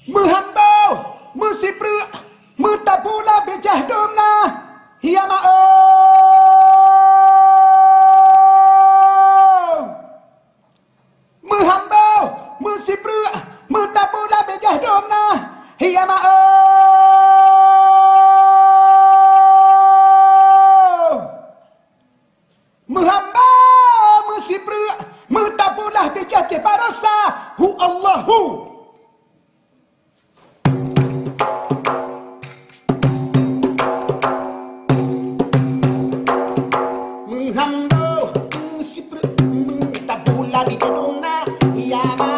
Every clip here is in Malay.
Menghambau, mesipra, metapula becah domna, hiama menghambau, mesipra, metapula becah domna, hiama menghambau, mesipra, metapulah becah keparasa, hu Allahu. Menghambau, mesipra, metapulah becah domna, hiama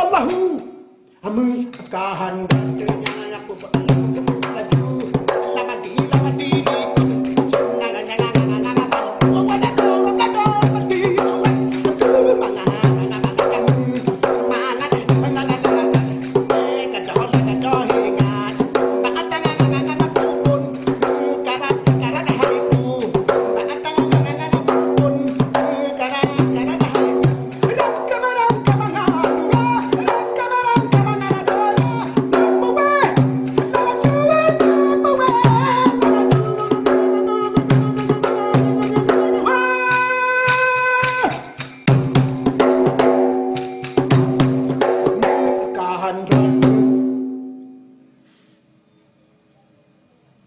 Allahu, amin kahan dan aku